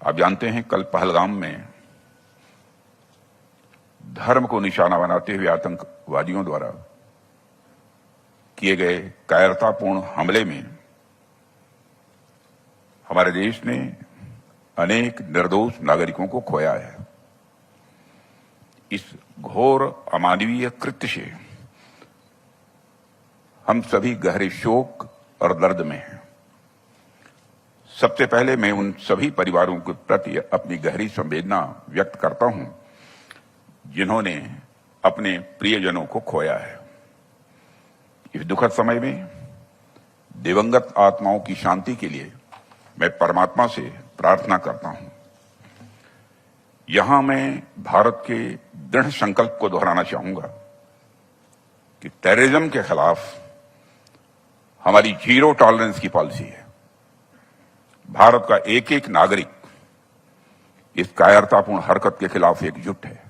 आप जानते हैं कल पहलगाम में धर्म को निशाना बनाते हुए आतंकवादियों द्वारा किए गए कायरतापूर्ण हमले में हमारे देश ने अनेक निर्दोष नागरिकों को खोया है। इस घोर अमानवीय कृत्य से हम सभी गहरे शोक और दर्द में हैं। सबसे पहले मैं उन सभी परिवारों के प्रति अपनी गहरी संवेदना व्यक्त करता हूं जिन्होंने अपने प्रियजनों को खोया है। इस दुखद समय में दिवंगत आत्माओं की शांति के लिए मैं परमात्मा से प्रार्थना करता हूं। यहां मैं भारत के दृढ़ संकल्प को दोहराना चाहूंगा कि टेररिज्म के खिलाफ हमारी जीरो टॉलरेंस की पॉलिसी है। भारत का एक एक नागरिक इस कायरतापूर्ण हरकत के खिलाफ एकजुट है।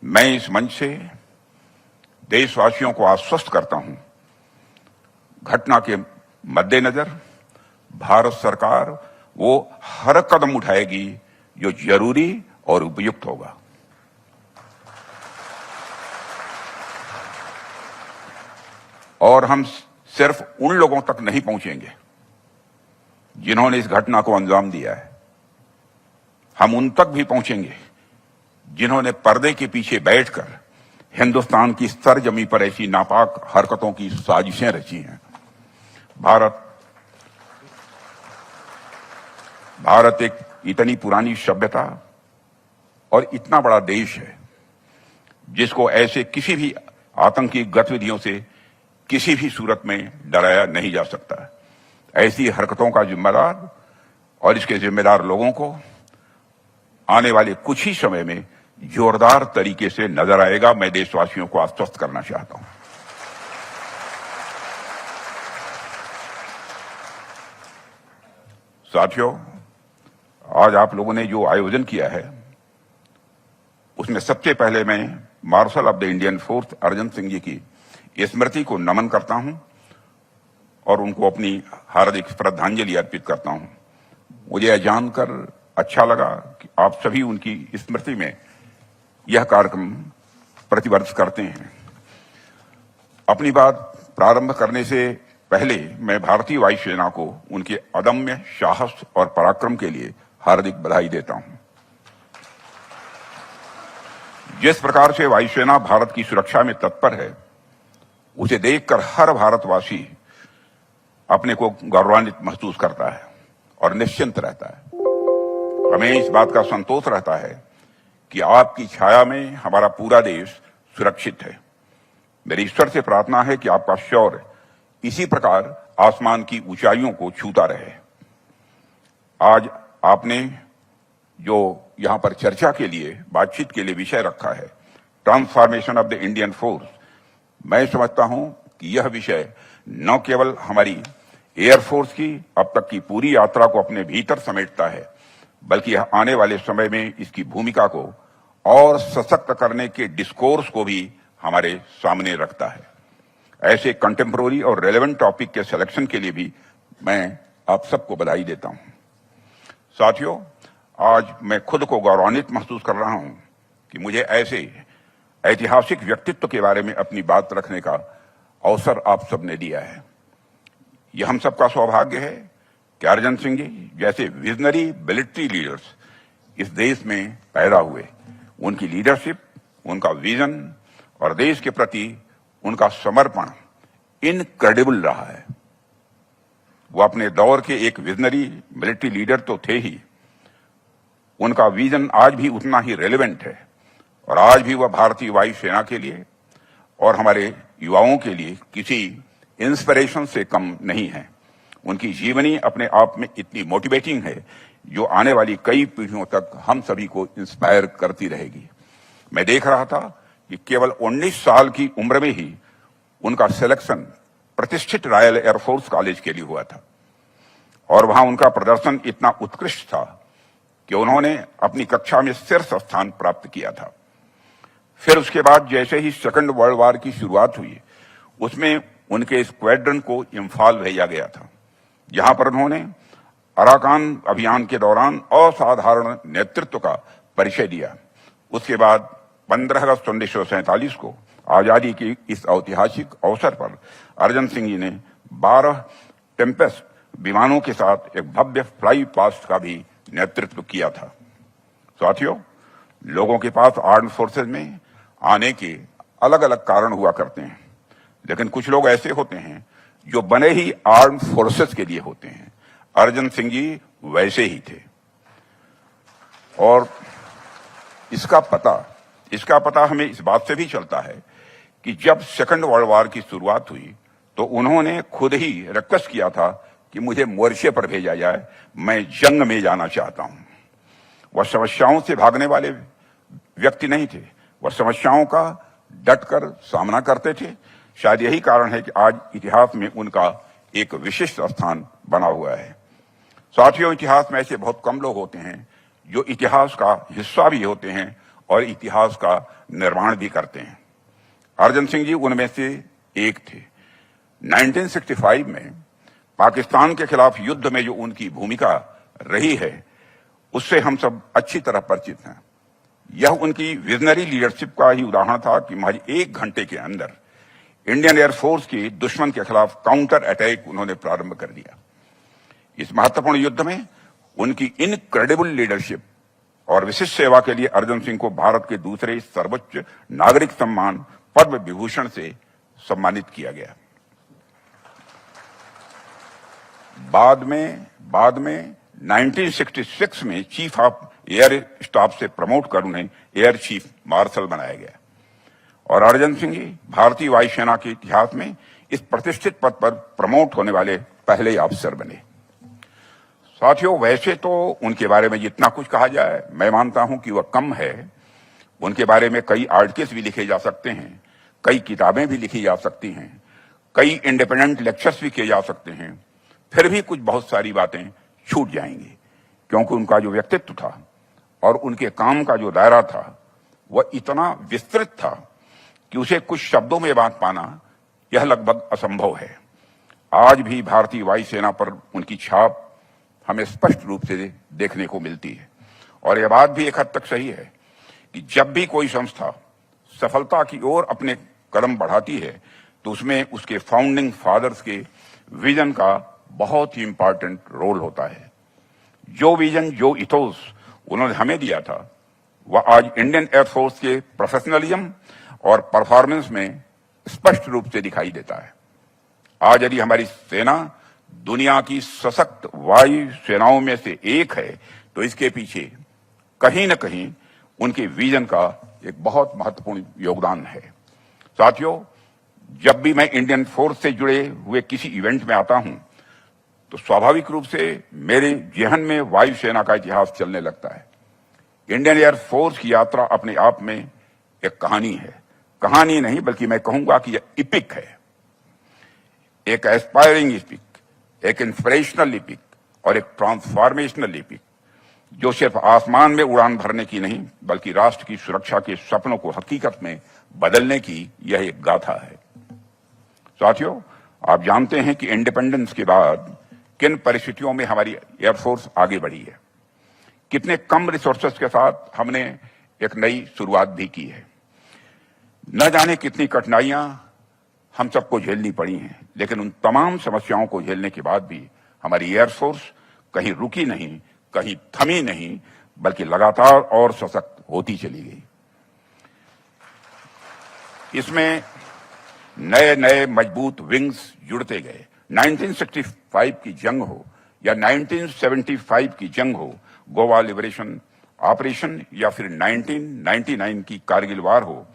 मैं इस मंच से देशवासियों को आश्वस्त करता हूं, घटना के मद्देनजर भारत सरकार वो हर कदम उठाएगी जो जरूरी और उपयुक्त होगा। और हम सिर्फ उन लोगों तक नहीं पहुंचेंगे जिन्होंने इस घटना को अंजाम दिया है, हम उन तक भी पहुंचेंगे जिन्होंने पर्दे के पीछे बैठकर हिंदुस्तान की सरजमी पर ऐसी नापाक हरकतों की साजिशें रची हैं। भारत एक इतनी पुरानी सभ्यता और इतना बड़ा देश है जिसको ऐसे किसी भी आतंकी गतिविधियों से किसी भी सूरत में डराया नहीं जा सकता। ऐसी हरकतों का जिम्मेदार और इसके जिम्मेदार लोगों को आने वाले कुछ ही समय में जोरदार तरीके से नजर आएगा। मैं देशवासियों को आश्वस्त करना चाहता हूं। साथियों, आज आप लोगों ने जो आयोजन किया है उसमें सबसे पहले मैं marshal of the Indian force Arjan Singh ji की स्मृति को नमन करता हूं और उनको अपनी हार्दिक श्रद्धांजलि अर्पित करता हूं। मुझे यह जानकर अच्छा लगा कि आप सभी उनकी स्मृति में यह कार्यक्रम प्रतिवर्ष करते हैं। अपनी बात प्रारंभ करने से पहले मैं भारतीय वायुसेना को उनके अदम्य साहस और पराक्रम के लिए हार्दिक बधाई देता हूं। जिस प्रकार से वायुसेना भारत की सुरक्षा में तत्पर है, उसे देखकर हर भारतवासी अपने को गौरवान्वित महसूस करता है और निश्चिंत रहता है। हमें इस बात का संतोष रहता है कि आपकी छाया में हमारा पूरा देश सुरक्षित है। मेरी ईश्वर से प्रार्थना है कि आपका शौर्य इसी प्रकार आसमान की ऊंचाइयों को छूता रहे। आज आपने जो यहां पर चर्चा के लिए, बातचीत के लिए विषय रखा है, transformation of the Indian force, मैं समझता हूं कि यह विषय न केवल हमारी एयरफोर्स की अब तक की पूरी यात्रा को अपने भीतर समेटता है, बल्कि यह आने वाले समय में इसकी भूमिका को और सशक्त करने के डिस्कोर्स को भी हमारे सामने रखता है। ऐसे कंटेम्पोररी और रेलेवेंट टॉपिक के सिलेक्शन के लिए भी मैं आप सबको बधाई देता हूं। साथियों, आज मैं खुद को गौरवान्वित महसूस कर रहा हूं कि मुझे ऐसे ऐतिहासिक व्यक्तित्व के बारे में अपनी बात रखने का अवसर आप सबने दिया है। यह हम सबका सौभाग्य है कि अर्जन सिंह जी जैसे विजनरी मिलिट्री लीडर्स इस देश में पैदा हुए। उनकी लीडरशिप, उनका विजन और देश के प्रति उनका समर्पण इनक्रेडिबल रहा है। वो अपने दौर के एक विजनरी मिलिट्री लीडर तो थे ही, उनका विजन आज भी उतना ही रेलेवेंट है और आज भी वह भारतीय वायुसेना के लिए और हमारे युवाओं के लिए किसी इंस्पिरेशन से कम नहीं है। उनकी जीवनी अपने आप में इतनी मोटिवेटिंग है जो आने वाली कई पीढ़ियों तक हम सभी को इंस्पायर करती रहेगी। मैं देख रहा था कि केवल 19 साल की उम्र में ही उनका सिलेक्शन प्रतिष्ठित रॉयल एयरफोर्स कॉलेज के लिए हुआ था और वहां उनका प्रदर्शन इतना उत्कृष्ट था कि उन्होंने अपनी कक्षा में शीर्ष स्थान प्राप्त किया था। फिर उसके बाद जैसे ही सेकंड वर्ल्ड वॉर की शुरुआत हुई, उसमें उनके स्क्वाड्रन को इम्फाल भेजा गया था, जहां पर उन्होंने अराकान अभियान के दौरान असाधारण नेतृत्व का परिचय दिया। उसके बाद 15 अगस्त 1947 को आजादी के इस ऐतिहासिक अवसर पर अर्जन सिंह जी ने 12 टेम्पेस्ट विमानों के साथ एक भव्य फ्लाई पास्ट का भी नेतृत्व किया था। साथियों, लोगों के पास आर्म्ड फोर्सेज में आने के अलग अलग कारण हुआ करते हैं, लेकिन कुछ लोग ऐसे होते हैं जो बने ही आर्म्ड फोर्सेज के लिए होते हैं। अर्जन सिंह जी वैसे ही थे। और इसका पता हमें इस बात से भी चलता है कि जब सेकंड वर्ल्ड वॉर की शुरुआत हुई तो उन्होंने खुद ही रिक्वेस्ट किया था कि मुझे मोर्चे पर भेजा जाए, मैं जंग में जाना चाहता हूं। वह समस्याओं से भागने वाले व्यक्ति नहीं थे, वह समस्याओं का डटकर सामना करते थे। शायद यही कारण है कि आज इतिहास में उनका एक विशिष्ट स्थान बना हुआ है। साथियों, इतिहास में ऐसे बहुत कम लोग होते हैं जो इतिहास का हिस्सा भी होते हैं और इतिहास का निर्माण भी करते हैं। अर्जन सिंह जी उनमें से एक थे। 1965 में पाकिस्तान के खिलाफ युद्ध में जो उनकी भूमिका रही है उससे हम सब अच्छी तरह परिचित हैं। यह उनकी विजनरी लीडरशिप का ही उदाहरण था कि महज 1 घंटे के अंदर इंडियन एयरफोर्स की दुश्मन के खिलाफ काउंटर अटैक उन्होंने प्रारंभ कर दिया। इस महत्वपूर्ण युद्ध में उनकी इनक्रेडिबल लीडरशिप और विशिष्ट सेवा के लिए अर्जन सिंह को भारत के दूसरे सर्वोच्च नागरिक सम्मान पद्म विभूषण से सम्मानित किया गया। बाद में 1966 में चीफ ऑफ एयर स्टाफ से प्रमोट कर उन्हें एयर चीफ मार्शल बनाया गया और अर्जन सिंह जी भारतीय वायुसेना के इतिहास में इस प्रतिष्ठित पद पर प्रमोट होने वाले पहले अफसर बने। साथियों, वैसे तो उनके बारे में जितना कुछ कहा जाए मैं मानता हूं कि वह कम है। उनके बारे में कई आर्टिकल्स भी लिखे जा सकते हैं, कई किताबें भी लिखी जा सकती हैं, कई इंडिपेंडेंट लेक्चर्स भी किए जा सकते हैं। फिर भी कुछ बहुत सारी बातें छूट जाएंगी क्योंकि उनका जो व्यक्तित्व था और उनके काम का जो दायरा था वह इतना विस्तृत था कि उसे कुछ शब्दों में बांध पाना यह लगभग असंभव है। आज भी भारतीय वायुसेना पर उनकी छाप हमें स्पष्ट रूप से देखने को मिलती है और यह बात भी एक हद तक सही है कि जब भी कोई संस्था सफलता की ओर अपने कदम बढ़ाती है तो उसमें उसके फाउंडिंग फादर्स के विजन का बहुत ही इंपॉर्टेंट रोल होता है। जो विजन, जो इथोस उन्होंने हमें दिया था वह आज इंडियन एयरफोर्स के प्रोफेशनलिज्म और परफॉर्मेंस में स्पष्ट रूप से दिखाई देता है। आज यदि हमारी सेना दुनिया की सशक्त वायु सेनाओं में से एक है तो इसके पीछे कहीं न कहीं उनके विजन का एक बहुत महत्वपूर्ण योगदान है। साथियों, जब भी मैं इंडियन फोर्स से जुड़े हुए किसी इवेंट में आता हूं तो स्वाभाविक रूप से मेरे जहन में वायुसेना का इतिहास चलने लगता है। इंडियन एयर फोर्स की यात्रा अपने आप में एक कहानी है। कहानी नहीं बल्कि मैं कहूंगा कि यह इपिक है, एक एस्पायरिंग इपिक, एक इंस्पिरेशनल इपिक और एक ट्रांसफॉर्मेशनल इपिक जो सिर्फ आसमान में उड़ान भरने की नहीं बल्कि राष्ट्र की सुरक्षा के सपनों को हकीकत में बदलने की यह एक गाथा है। साथियों, आप जानते हैं कि इंडिपेंडेंस के बाद किन परिस्थितियों में हमारी एयरफोर्स आगे बढ़ी है। कितने कम रिसोर्सेस के साथ हमने एक नई शुरुआत भी की है। न जाने कितनी कठिनाइयां हम सबको झेलनी पड़ी हैं, लेकिन उन तमाम समस्याओं को झेलने के बाद भी हमारी एयरफोर्स कहीं रुकी नहीं, कहीं थमी नहीं, बल्कि लगातार और सशक्त होती चली गई। इसमें नए नए मजबूत विंग्स जुड़ते गए। 1965 की जंग हो या 1975 की जंग हो, गोवा लिबरेशन ऑपरेशन या फिर 1999 की कारगिल वार हो,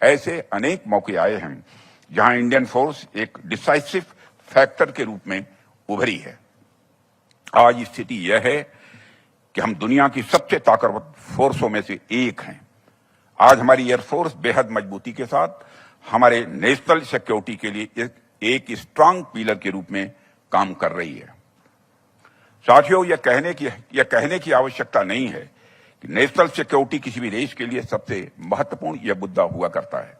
ऐसे अनेक मौके आए हैं जहां इंडियन फोर्स एक डिसाइसिव फैक्टर के रूप में उभरी है। आज स्थिति यह है कि हम दुनिया की सबसे ताकतवर फोर्सों में से एक हैं। आज हमारी एयरफोर्स बेहद मजबूती के साथ हमारे नेशनल सिक्योरिटी के लिए एक स्ट्रांग पिलर के रूप में काम कर रही है। साथियों, यह कहने की आवश्यकता नहीं है कि नेशनल सिक्योरिटी किसी भी देश के लिए सबसे महत्वपूर्ण यह मुद्दा हुआ करता है।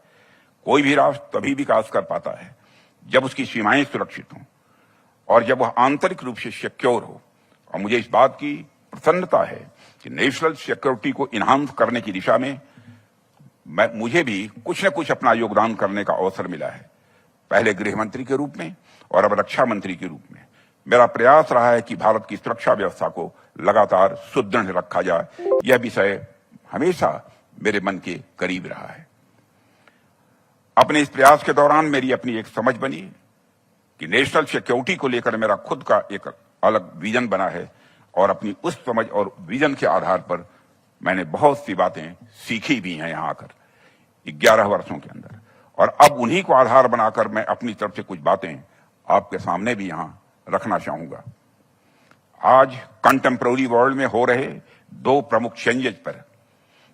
कोई भी राष्ट्र तभी विकास कर पाता है जब उसकी सीमाएं सुरक्षित हों और जब वह आंतरिक रूप से सिक्योर हो। और मुझे इस बात की प्रसन्नता है कि नेशनल सिक्योरिटी को इन्हांस करने की दिशा में मुझे भी कुछ न कुछ अपना योगदान करने का अवसर मिला है। पहले गृह मंत्री के रूप में और अब रक्षा मंत्री के रूप में मेरा प्रयास रहा है कि भारत की सुरक्षा व्यवस्था को लगातार सुदृढ़ रखा जाए। यह विषय हमेशा मेरे मन के करीब रहा है। अपने इस प्रयास के दौरान मेरी अपनी एक समझ बनी कि नेशनल सिक्योरिटी को लेकर मेरा खुद का एक अलग विजन बना है और अपनी उस समझ और विजन के आधार पर मैंने बहुत सी बातें सीखी भी हैं यहाँ आकर 11 वर्षों के अंदर, और अब उन्हीं को आधार बनाकर मैं अपनी तरफ से कुछ बातें आपके सामने भी यहाँ रखना चाहूंगा। आज कंटेम्प्रेरी वर्ल्ड में हो रहे 2 प्रमुख चेंजेस पर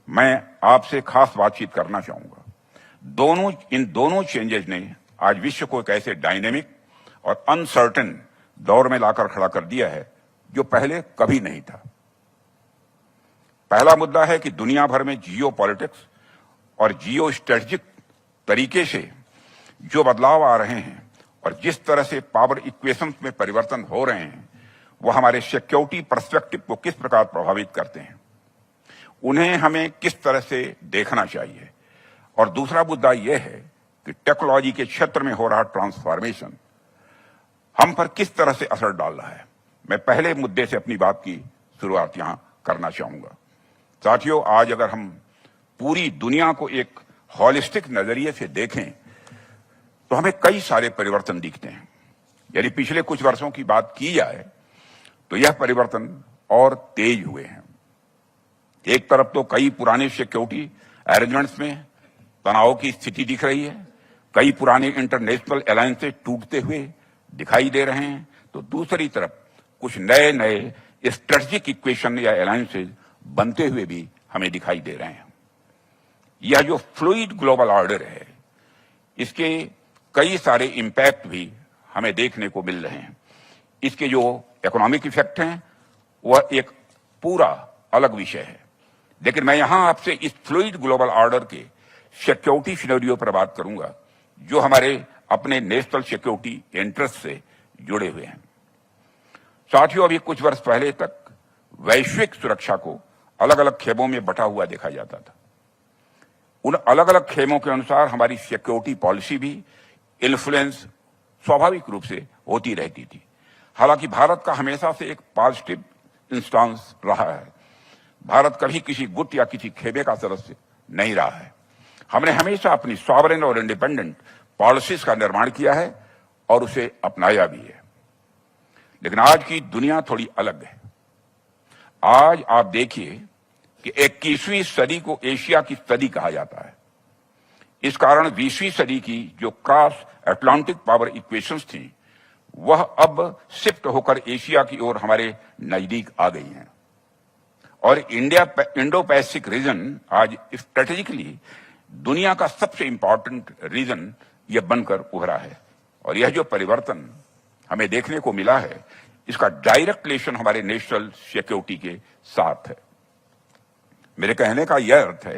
मैं आपसे खास बातचीत करना चाहूंगा। इन दोनों चेंजेस ने आज विश्व को एक ऐसे डायनेमिक और अनसर्टेन दौर में लाकर खड़ा कर दिया है जो पहले कभी नहीं था। पहला मुद्दा है कि दुनिया भर में जियो पॉलिटिक्स और जियो स्ट्रेटेजिक तरीके से जो बदलाव आ रहे हैं और जिस तरह से पावर इक्वेशंस में परिवर्तन हो रहे हैं वो हमारे सिक्योरिटी पर्सपेक्टिव को किस प्रकार प्रभावित करते हैं, उन्हें हमें किस तरह से देखना चाहिए। और दूसरा मुद्दा यह है कि टेक्नोलॉजी के क्षेत्र में हो रहा ट्रांसफॉर्मेशन हम पर किस तरह से असर डाल रहा है। मैं पहले मुद्दे से अपनी बात की शुरुआत यहां करना चाहूंगा। साथियों, आज अगर हम पूरी दुनिया को एक हॉलिस्टिक नजरिए से देखें तो हमें कई सारे परिवर्तन दिखते हैं। यदि पिछले कुछ वर्षों की बात की जाए तो यह परिवर्तन और तेज हुए हैं। एक तरफ तो कई पुराने सिक्योरिटी अरेंजमेंट्स में तनाव की स्थिति दिख रही है, कई पुराने इंटरनेशनल अलायंसेस टूटते हुए दिखाई दे रहे हैं, तो दूसरी तरफ कुछ नए नए स्ट्रेटेजिक इक्वेशन या अलायंसेस बनते हुए भी हमें दिखाई दे रहे हैं। यह जो फ्लूइड ग्लोबल ऑर्डर है, इसके कई सारे इंपैक्ट भी हमें देखने को मिल रहे हैं। इसके जो इकोनॉमिक इफेक्ट हैं वह एक पूरा अलग विषय है, लेकिन मैं यहां आपसे इस फ्लूइड ग्लोबल ऑर्डर के सिक्योरिटी सिनेरियो पर बात करूंगा जो हमारे अपने नेशनल सिक्योरिटी इंटरेस्ट से जुड़े हुए हैं। साथियों, अभी कुछ वर्ष पहले तक वैश्विक सुरक्षा को अलग अलग खेमों में बटा हुआ देखा जाता था। उन अलग अलग खेमों के अनुसार हमारी सिक्योरिटी पॉलिसी भी इन्फ्लुएंस स्वाभाविक रूप से होती रहती थी। हालांकि भारत का हमेशा से एक पॉजिटिव इंस्टांस रहा है। भारत कभी किसी गुट या किसी खेमे का सदस्य नहीं रहा है। हमने हमेशा अपनी सॉवरेन और इंडिपेंडेंट पॉलिसीज का निर्माण किया है और उसे अपनाया भी है। लेकिन आज की दुनिया थोड़ी अलग है। आज आप देखिए कि 21वीं सदी को एशिया की सदी कहा जाता है। इस कारण 20वीं सदी की जो क्रॉस अटलांटिक पावर इक्वेशंस थी वह अब शिफ्ट होकर एशिया की ओर हमारे नजदीक आ गई हैं और इंडो पैसिफिक रीजन आज स्ट्रेटेजिकली दुनिया का सबसे इंपॉर्टेंट रीजन यह बनकर उभरा है। और यह जो परिवर्तन हमें देखने को मिला है इसका डायरेक्ट रिलेशन हमारे नेशनल सिक्योरिटी के साथ है। मेरे कहने का यह अर्थ है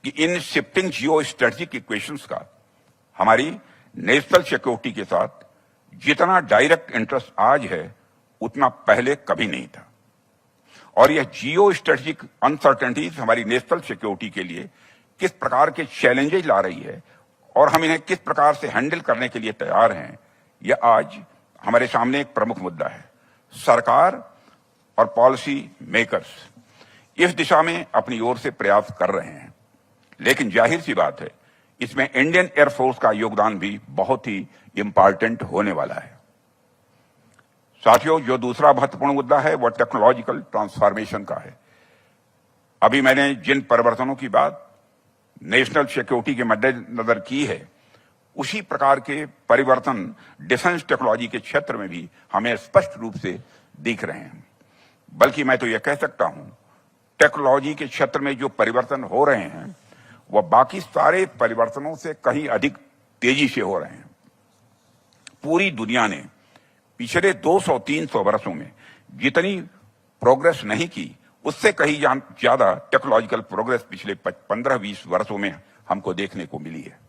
कि in shifting geo strategic equations का हमारी नेशनल सिक्योरिटी के साथ जितना डायरेक्ट इंटरेस्ट आज है उतना पहले कभी नहीं था। और यह जियो स्ट्रेटेजिक अनसर्टेनिटीज हमारी नेशनल सिक्योरिटी के लिए किस प्रकार के चैलेंजेस ला रही है और हम इन्हें किस प्रकार से हैंडल करने के लिए तैयार हैं, यह आज हमारे सामने एक प्रमुख मुद्दा है। सरकार और पॉलिसी मेकर्स इस दिशा में अपनी ओर से प्रयास कर रहे हैं, लेकिन जाहिर सी बात है इसमें इंडियन एयरफोर्स का योगदान भी बहुत ही इंपॉर्टेंट होने वाला है। साथियों, जो दूसरा महत्वपूर्ण मुद्दा है वह टेक्नोलॉजिकल ट्रांसफॉर्मेशन का है। अभी मैंने जिन परिवर्तनों की बात नेशनल सिक्योरिटी के मद्देनजर की है उसी प्रकार के परिवर्तन डिफेंस टेक्नोलॉजी के क्षेत्र में भी हमें स्पष्ट रूप से दिख रहे हैं। बल्कि मैं तो यह कह सकता हूं टेक्नोलॉजी के क्षेत्र में जो परिवर्तन हो रहे हैं वह बाकी सारे परिवर्तनों से कहीं अधिक तेजी से हो रहे हैं। पूरी दुनिया ने पिछले 200-300 वर्षों में जितनी प्रोग्रेस नहीं की उससे कहीं ज्यादा टेक्नोलॉजिकल प्रोग्रेस पिछले 15-20 वर्षों में हमको देखने को मिली है।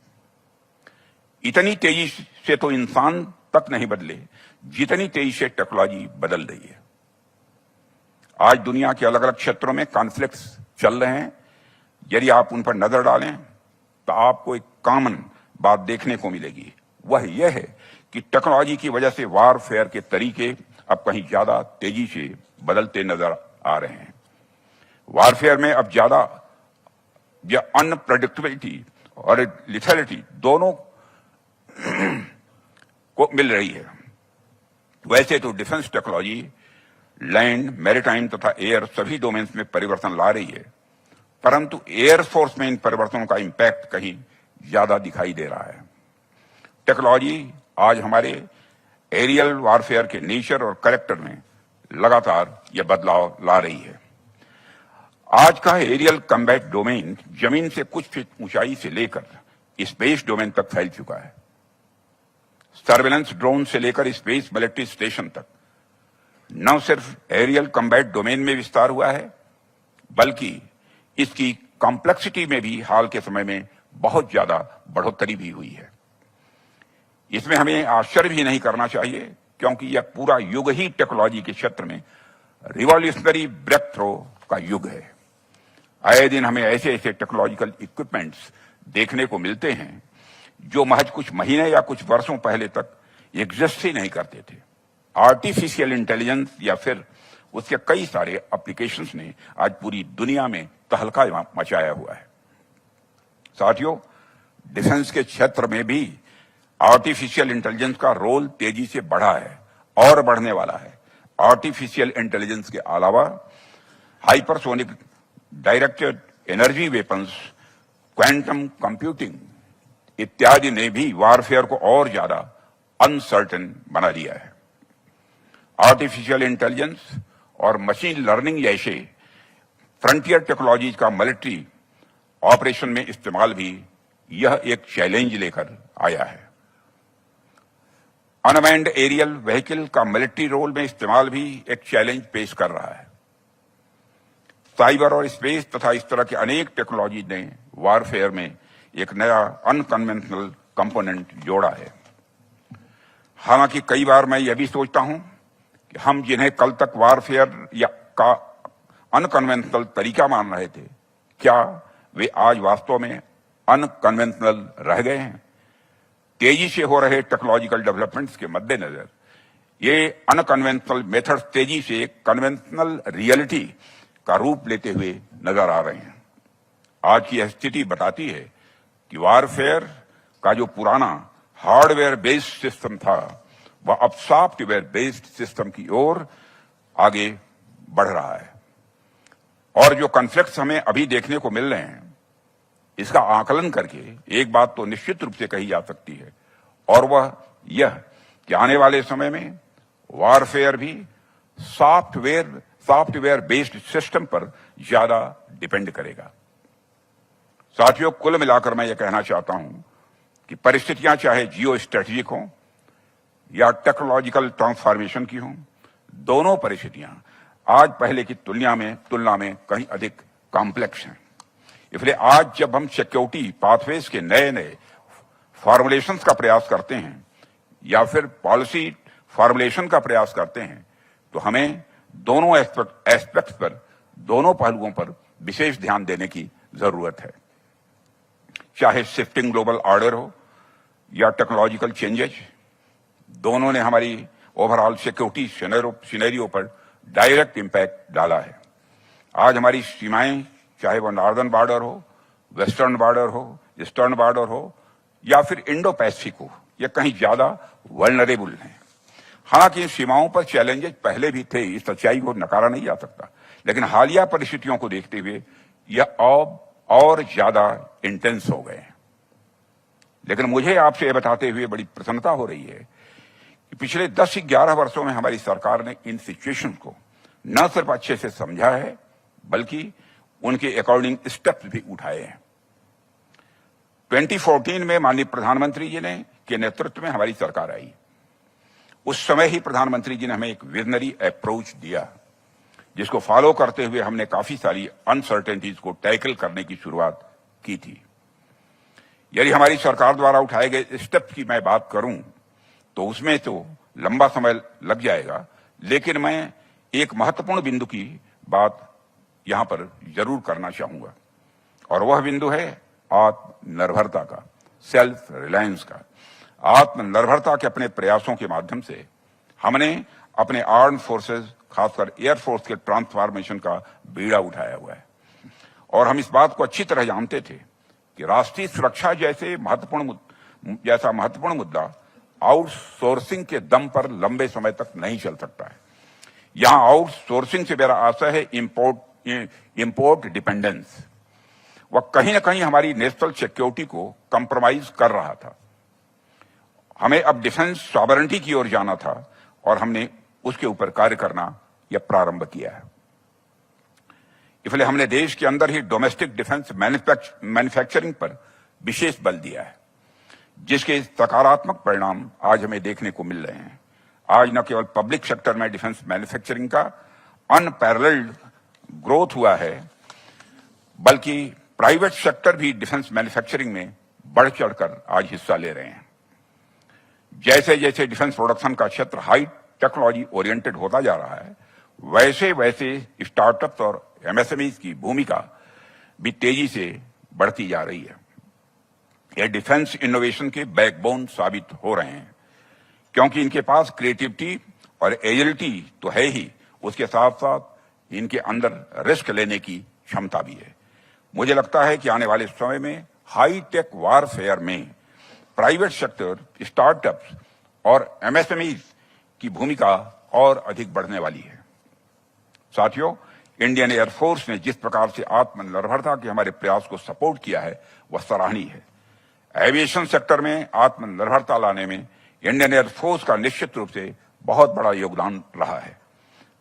इतनी तेजी से तो इंसान तक नहीं बदले जितनी तेजी से टेक्नोलॉजी बदल रही है। आज दुनिया के अलग अलग क्षेत्रों में कॉन्फ्लिक्ट्स चल रहे हैं। यदि आप उन पर नजर डालें तो आपको एक कॉमन बात देखने को मिलेगी। वह यह है कि टेक्नोलॉजी की वजह से वारफेयर के तरीके अब कहीं ज्यादा तेजी से बदलते नजर आ रहे हैं। वारफेयर में अब ज्यादा या अनप्रेडिक्टेबिलिटी और लिथैलिटी दोनों को मिल रही है। वैसे तो डिफेंस टेक्नोलॉजी लैंड, मैरीटाइम तथा एयर सभी डोमेन्स में परिवर्तन ला रही है, परंतु एयरफोर्स में इन परिवर्तनों का इंपैक्ट कहीं ज्यादा दिखाई दे रहा है। टेक्नोलॉजी आज हमारे एरियल वारफेयर के नेचर और कैरेक्टर में लगातार यह बदलाव ला रही है। आज का एरियल कम्बैट डोमेन जमीन से कुछ फीट ऊंचाई से लेकर स्पेस डोमेन तक फैल चुका है। सर्वेलेंस ड्रोन से लेकर स्पेस मिलिट्री स्टेशन तक न सिर्फ एरियल कम्बैट डोमेन में विस्तार हुआ है, बल्कि इसकी कॉम्प्लेक्सिटी में भी हाल के समय में बहुत ज्यादा बढ़ोतरी भी हुई है। इसमें हमें आश्चर्य भी नहीं करना चाहिए, क्योंकि यह पूरा युग ही टेक्नोलॉजी के क्षेत्र में रिवॉल्यूशनरी ब्रेक थ्रो का युग है। आए दिन हमें ऐसे ऐसे टेक्नोलॉजिकल इक्विपमेंट्स देखने को मिलते हैं जो महज कुछ महीने या कुछ वर्षों पहले तक एग्जिस्ट ही नहीं करते थे। आर्टिफिशियल इंटेलिजेंस या फिर उसके कई सारे एप्लीकेशंस ने आज पूरी दुनिया में तहलका मचाया हुआ है। साथियों, डिफेंस के क्षेत्र में भी आर्टिफिशियल इंटेलिजेंस का रोल तेजी से बढ़ा है और बढ़ने वाला है। आर्टिफिशियल इंटेलिजेंस के अलावा hypersonic directed energy weapons, quantum computing इत्यादि ने भी वारफेयर को और ज्यादा अनसर्टेन बना दिया है। आर्टिफिशियल इंटेलिजेंस और मशीन लर्निंग जैसे फ्रंटियर टेक्नोलॉजीज का मिलिट्री ऑपरेशन में इस्तेमाल भी यह एक चैलेंज लेकर आया है। अनमैन्ड एरियल व्हीकल का मिलिट्री रोल में इस्तेमाल भी एक चैलेंज पेश कर रहा है। साइबर और स्पेस तथा इस तरह के अनेक टेक्नोलॉजी ने वारफेयर में एक नया अनकन्वेंशनल कंपोनेंट जोड़ा है। हालांकि कई बार मैं यह भी सोचता हूं कि हम जिन्हें कल तक वारफेयर या का अनकन्वेंशनल तरीका मान रहे थे, क्या वे आज वास्तव में अनकन्वेंशनल रह गए हैं? तेजी से हो रहे टेक्नोलॉजिकल डेवलपमेंट्स के मद्देनजर ये अनकन्वेंशनल मेथड्स तेजी से कन्वेंशनल रियलिटी का रूप लेते हुए नजर आ रहे हैं। आज की यह स्थिति बताती है कि वारफेयर का जो पुराना हार्डवेयर बेस्ड सिस्टम था, वह अब सॉफ्टवेयर बेस्ड सिस्टम की ओर आगे बढ़ रहा है। और जो कॉन्फ्लिक्ट्स हमें अभी देखने को मिल रहे हैं, इसका आकलन करके एक बात तो निश्चित रूप से कही जा सकती है, और वह यह कि आने वाले समय में वारफेयर भी सॉफ्टवेयर बेस्ड सिस्टम पर ज्यादा डिपेंड करेगा। साथियों, कुल मिलाकर मैं यह कहना चाहता हूं कि परिस्थितियां चाहे जियो स्ट्रेटेजिक हों या टेक्नोलॉजिकल ट्रांसफॉर्मेशन की हों, दोनों परिस्थितियां आज पहले की तुलना में कहीं अधिक कॉम्प्लेक्स हैं। इसलिए आज जब हम सिक्योरिटी पाथवेज के नए नए फॉर्मुलेशंस का प्रयास करते हैं या फिर पॉलिसी फॉर्मुलेशन का प्रयास करते हैं, तो हमें दोनों एस्पेक्ट्स पर, दोनों पहलुओं पर विशेष ध्यान देने की जरूरत है। चाहे शिफ्टिंग ग्लोबल ऑर्डर हो या टेक्नोलॉजिकल चेंजेस, दोनों ने हमारी ओवरऑल सिक्योरिटी सिनेरियो पर डायरेक्ट इंपैक्ट डाला है। आज हमारी सीमाएं, चाहे वो नॉर्दर्न बॉर्डर हो, वेस्टर्न बॉर्डर हो, ईस्टर्न बॉर्डर हो या फिर इंडो पैसिफिक हो, ये कहीं ज्यादा वल्नरेबल हैं। हालांकि इन सीमाओं पर चैलेंजेस पहले भी थे, इस सच्चाई को नकारा नहीं जा सकता, लेकिन हालिया परिस्थितियों को देखते हुए यह अब और ज्यादा इंटेंस हो गए हैं। लेकिन मुझे आपसे यह बताते हुए बड़ी प्रसन्नता हो रही है कि पिछले 10-11 वर्षों में हमारी सरकार ने इन सिचुएशन को न सिर्फ अच्छे से समझा है, बल्कि उनके अकॉर्डिंग स्टेप्स भी उठाए हैं। 2014 में माननीय प्रधानमंत्री जी ने के नेतृत्व में हमारी सरकार आई। उस समय ही प्रधानमंत्री जी ने हमें एक विजनरी अप्रोच दिया, जिसको फॉलो करते हुए हमने काफी सारी अनसर्टेनिटीज को टैकल करने की शुरुआत की थी। यदि हमारी सरकार द्वारा उठाए गए स्टेप्स की मैं बात करूं तो उसमें तो लंबा समय लग जाएगा, लेकिन मैं एक महत्वपूर्ण बिंदु की बात यहां पर जरूर करना चाहूंगा, और वह बिंदु है आत्मनिर्भरता का, सेल्फ रिलायंस का। आत्मनिर्भरता के अपने प्रयासों के माध्यम से हमने अपने आर्म फोर्सेस, खासकर एयरफोर्स के ट्रांसफॉर्मेशन का बीड़ा उठाया हुआ है, और हम इस बात को अच्छी तरह जानते थे कि राष्ट्रीय सुरक्षा जैसा महत्वपूर्ण मुद्दा आउटसोर्सिंग के दम पर लंबे समय तक नहीं चल सकता है। यहां आउटसोर्सिंग से मेरा आशय है इंपोर्ट डिपेंडेंस। वह कहीं ना कहीं हमारी नेशनल सिक्योरिटी को कंप्रोमाइज कर रहा था। हमें अब डिफेंस सॉवरेनिटी की ओर जाना था, और हमने उसके ऊपर कार्य करना यह प्रारंभ किया है। इसलिए हमने देश के अंदर ही डोमेस्टिक डिफेंस मैन्युफैक्चरिंग पर विशेष बल दिया है, जिसके सकारात्मक परिणाम आज हमें देखने को मिल रहे हैं। आज न केवल पब्लिक सेक्टर में डिफेंस मैन्युफैक्चरिंग का अनपैरेलल्ड ग्रोथ हुआ है, बल्कि प्राइवेट सेक्टर भी डिफेंस मैन्युफैक्चरिंग में बढ़ चढ़कर आज हिस्सा ले रहे हैं। जैसे जैसे डिफेंस प्रोडक्शन का क्षेत्र हाई टेक्नोलॉजी ओरिएंटेड होता जा रहा है, वैसे वैसे स्टार्टअप्स और एमएसएमईज की भूमिका भी तेजी से बढ़ती जा रही है। यह डिफेंस इनोवेशन के बैकबोन साबित हो रहे हैं, क्योंकि इनके पास क्रिएटिविटी और एजिलिटी तो है ही, उसके साथ साथ इनके अंदर रिस्क लेने की क्षमता भी है। मुझे लगता है कि आने वाले समय में हाई टेक वारफेयर में प्राइवेट सेक्टर, स्टार्टअप्स और एमएसएमईज की भूमिका और अधिक बढ़ने वाली है। साथियों, इंडियन एयरफोर्स ने जिस प्रकार से आत्मनिर्भरता के हमारे प्रयास को सपोर्ट किया है, वह सराहनीय है। एविएशन सेक्टर में आत्मनिर्भरता लाने में इंडियन एयरफोर्स का निश्चित रूप से बहुत बड़ा योगदान रहा है।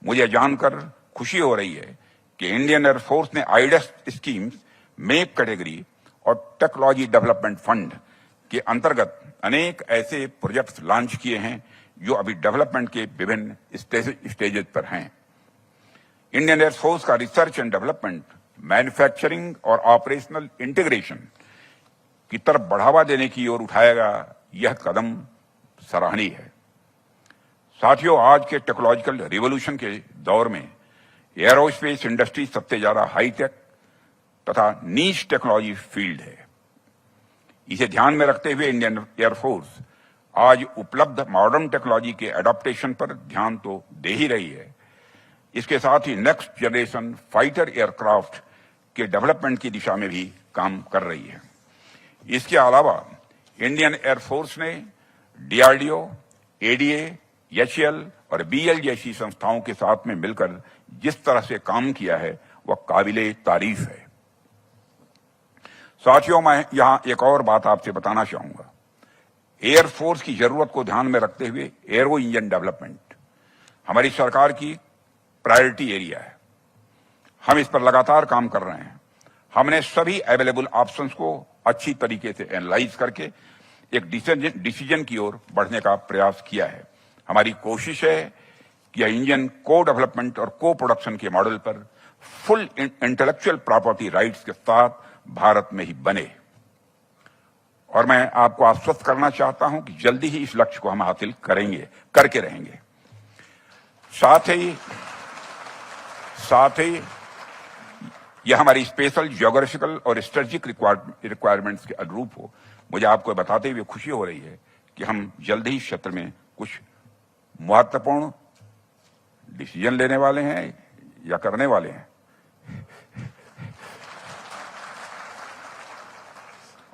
मुझे जानकर खुशी हो रही है कि इंडियन एयरफोर्स ने आईडेस स्कीम्स, मेक कैटेगरी और टेक्नोलॉजी डेवलपमेंट फंड के अंतर्गत अनेक ऐसे प्रोजेक्ट्स लॉन्च किए हैं जो अभी डेवलपमेंट के विभिन्न स्टेजेस पर हैं। इंडियन एयरफोर्स का रिसर्च एंड डेवलपमेंट, मैन्युफैक्चरिंग और ऑपरेशनल इंटीग्रेशन की तरफ बढ़ावा देने की ओर उठाएगा, यह कदम सराहनीय है। साथियों, आज के टेक्नोलॉजिकल रिवॉल्यूशन के दौर में एरोस्पेस इंडस्ट्री सबसे ज्यादा हाईटेक तथा नीश टेक्नोलॉजी फील्ड है। इसे ध्यान में रखते हुए इंडियन एयरफोर्स आज उपलब्ध मॉडर्न टेक्नोलॉजी के एडॉप्टेशन पर ध्यान तो दे ही रही है, इसके साथ ही नेक्स्ट जनरेशन फाइटर एयरक्राफ्ट के डेवलपमेंट की दिशा में भी काम कर रही है। इसके अलावा इंडियन एयरफोर्स ने डीआरडीओ, एडीए, एचएएल और बीएल जैसी संस्थाओं के साथ में मिलकर जिस तरह से काम किया है, वह काबिले तारीफ है। साथियों, मैं यहां एक और बात आपसे बताना चाहूंगा। एयरफोर्स की जरूरत को ध्यान में रखते हुए एरो इंजन डेवलपमेंट हमारी सरकार की प्रायोरिटी एरिया है। हम इस पर लगातार काम कर रहे हैं। हमने सभी अवेलेबल ऑप्शंस को अच्छी तरीके से एनालाइज करके एक डिसीजन की ओर बढ़ने का प्रयास किया है। हमारी कोशिश है कि यह इंजन को डेवलपमेंट और को प्रोडक्शन के मॉडल पर फुल इंटेलेक्चुअल प्रॉपर्टी राइट्स के साथ भारत में ही बने, और मैं आपको आश्वस्त करना चाहता हूं कि जल्दी ही इस लक्ष्य को हम हासिल करके रहेंगे। साथ ही यह हमारी स्पेशल ज्योग्राफिकल और स्ट्रेटेजिक रिक्वायरमेंट्स के अनुरूप हो। मुझे आपको बताते हुए खुशी हो रही है कि हम जल्द ही क्षेत्र में कुछ महत्वपूर्ण डिसीजन लेने वाले हैं या करने वाले हैं,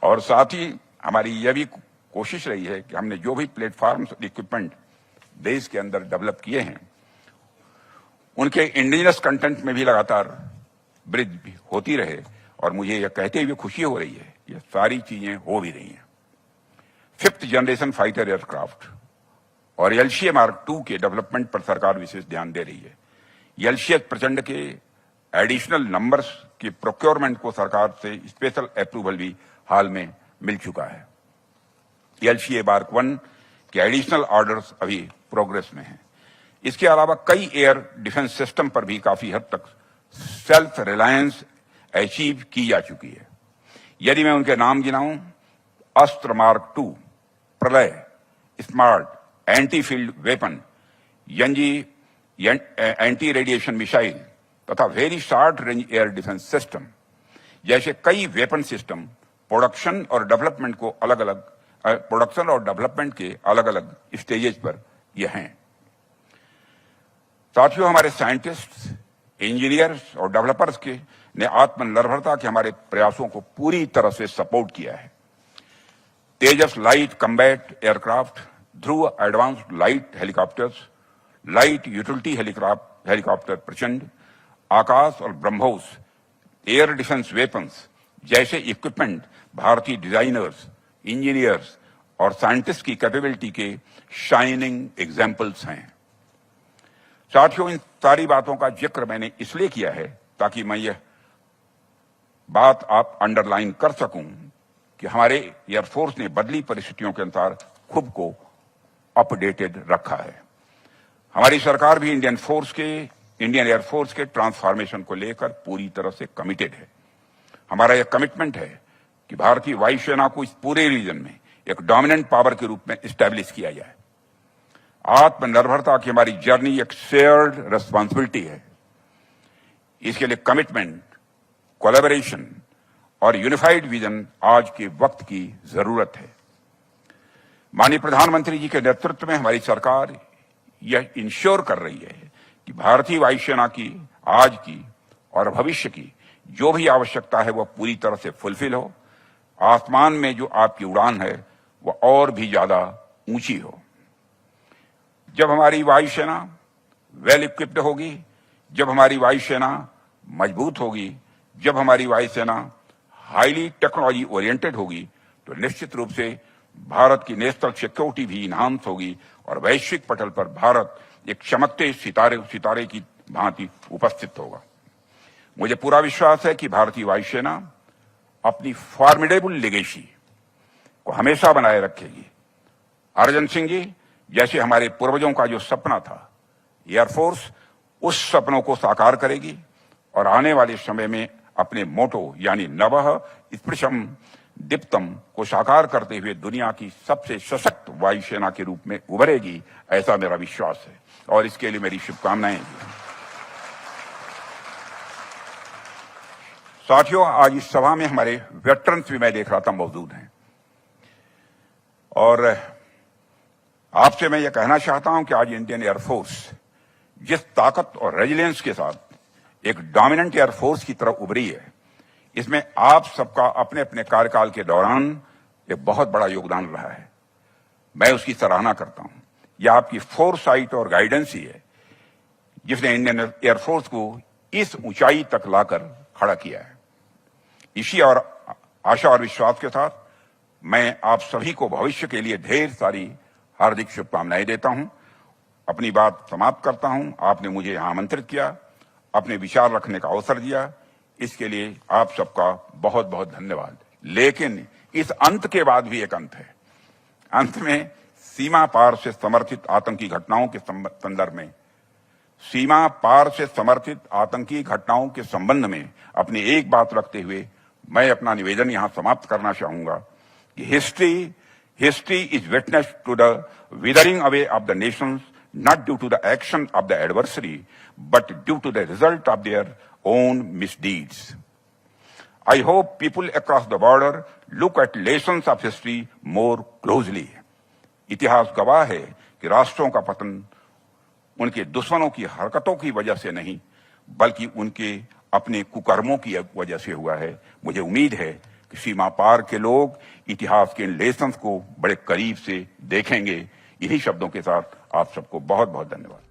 और साथ ही हमारी यह भी कोशिश रही है कि हमने जो भी प्लेटफॉर्म्स और इक्विपमेंट देश के अंदर डेवलप किए हैं, उनके इंडिजिनस कंटेंट में भी लगातार वृद्धि होती रहे, और मुझे यह कहते हुए खुशी हो रही है ये सारी चीजें हो भी रही हैं। 5th जनरेशन फाइटर एयरक्राफ्ट और एलसीए मार्क 2 के डेवलपमेंट पर सरकार विशेष ध्यान दे रही है। एलसीए प्रचंड के एडिशनल नंबर्स की प्रोक्योरमेंट को सरकार से स्पेशल अप्रूवल भी हाल में मिल चुका है। एलसीए मार्क 1 के एडिशनल ऑर्डर्स अभी प्रोग्रेस में हैं। इसके अलावा कई एयर डिफेंस सिस्टम पर भी काफी हद तक सेल्फ रिलायंस अचीव की जा चुकी है। यदि मैं उनके नाम गिनाऊं, अस्त्र mark 2, Pralay, smart, anti field weapon, यंजी एंटी रेडिएशन मिसाइल, तथा very short range air defence system जैसे कई वेपन सिस्टम प्रोडक्शन और डेवलपमेंट के अलग अलग स्टेजेस पर ये हैं। साथियों, हमारे साइंटिस्ट, इंजीनियर्स और डेवलपर्स ने आत्मनिर्भरता के हमारे प्रयासों को पूरी तरह से सपोर्ट किया है। Tejas light combat aircraft, Dhruv advanced light helicopters, light utility helicopter Prachand, Akash और ब्रह्मोस एयर डिफेंस वेपन्स जैसे इक्विपमेंट भारतीय डिजाइनर्स, इंजीनियर्स और साइंटिस्ट की कैपेबिलिटी के शाइनिंग एग्जाम्पल्स हैं। साथियों, इन सारी बातों का जिक्र मैंने इसलिए किया है ताकि मैं यह बात आप अंडरलाइन कर सकूं कि हमारे एयरफोर्स ने बदली परिस्थितियों के अनुसार खुद को अपडेटेड रखा है। हमारी सरकार भी इंडियन एयरफोर्स के ट्रांसफॉर्मेशन को लेकर पूरी तरह से कमिटेड है। हमारा यह कमिटमेंट है कि भारतीय वायुसेना को इस पूरे रीजन में एक डोमिनेंट पावर के रूप में एस्टैब्लिश किया जाए। आत्मनिर्भरता की हमारी जर्नी एक शेयर्ड रेस्पॉन्सिबिलिटी है। इसके लिए कमिटमेंट, कोलैबोरेशन और यूनिफाइड विजन आज के वक्त की जरूरत है। माननीय प्रधानमंत्री जी के नेतृत्व में हमारी सरकार यह इंश्योर कर रही है कि भारतीय वायुसेना की आज की और भविष्य की जो भी आवश्यकता है वह पूरी तरह से फुलफिल हो। आसमान में जो आपकी उड़ान है वह और भी ज्यादा ऊंची हो। जब हमारी वायुसेना वेल इक्विप्ड होगी, जब हमारी वायुसेना मजबूत होगी, जब हमारी वायुसेना हाईली टेक्नोलॉजी ओरिएंटेड होगी, तो निश्चित रूप से भारत की नेशनल सिक्योरिटी भी इन्हांस होगी और वैश्विक पटल पर भारत एक चमकते सितारे की भांति उपस्थित होगा। मुझे पूरा विश्वास है कि भारतीय वायुसेना अपनी फॉर्मिडेबल लेगेसी को हमेशा बनाए रखेगी। अर्जन सिंह जी जैसे हमारे पूर्वजों का जो सपना था, एयरफोर्स उस सपनों को साकार करेगी और आने वाले समय में अपने मोटो यानी नवः स्पृशम दीप्तम को साकार करते हुए दुनिया की सबसे सशक्त वायुसेना के रूप में उभरेगी, ऐसा मेरा विश्वास है और इसके लिए मेरी शुभकामनाएं हैं। साथियों, आज इस सभा में हमारे वेटरन्स भी मैं देख रहा था मौजूद हैं और आपसे मैं ये कहना चाहता हूं कि आज इंडियन एयरफोर्स जिस ताकत और रेजिलियंस के साथ एक डोमिनेंट एयरफोर्स की तरफ उभरी है, इसमें आप सबका अपने अपने कार्यकाल के दौरान एक बहुत बड़ा योगदान रहा है। मैं उसकी सराहना करता हूं। यह आपकी फोरसाइट और गाइडेंस ही है जिसने इंडियन एयरफोर्स को इस ऊंचाई तक लाकर खड़ा किया है। इसी और आशा और विश्वास के साथ मैं आप सभी को भविष्य के लिए ढेर सारी हार्दिक शुभकामनाएं देता हूं। अपनी बात समाप्त करता हूं। आपने मुझे यहां आमंत्रित किया, अपने विचार रखने का अवसर दिया, इसके लिए आप सबका बहुत बहुत धन्यवाद। लेकिन इस अंत के बाद भी एक अंत है। अंत में सीमा पार से समर्थित आतंकी घटनाओं के संदर्भ में, सीमा पार से समर्थित आतंकी घटनाओं के संबंध में अपनी एक बात रखते हुए मैं अपना निवेदन यहां समाप्त करना चाहूंगा कि history is witness to the withering away of the nations, not due to the action of the adversary, but due to the result of their own misdeeds. I hope people across the border look at lessons of history more closely. इतिहास गवाह है कि राष्ट्रों का पतन उनके दुश्मनों की हरकतों की वजह से नहीं, बल्कि उनके अपने कुकर्मों की वजह से हुआ है। मुझे उम्मीद है कि सीमा पार के लोग इतिहास के लेसन्स को बड़े करीब से देखेंगे। इन्हीं शब्दों के साथ आप सबको बहुत बहुत धन्यवाद।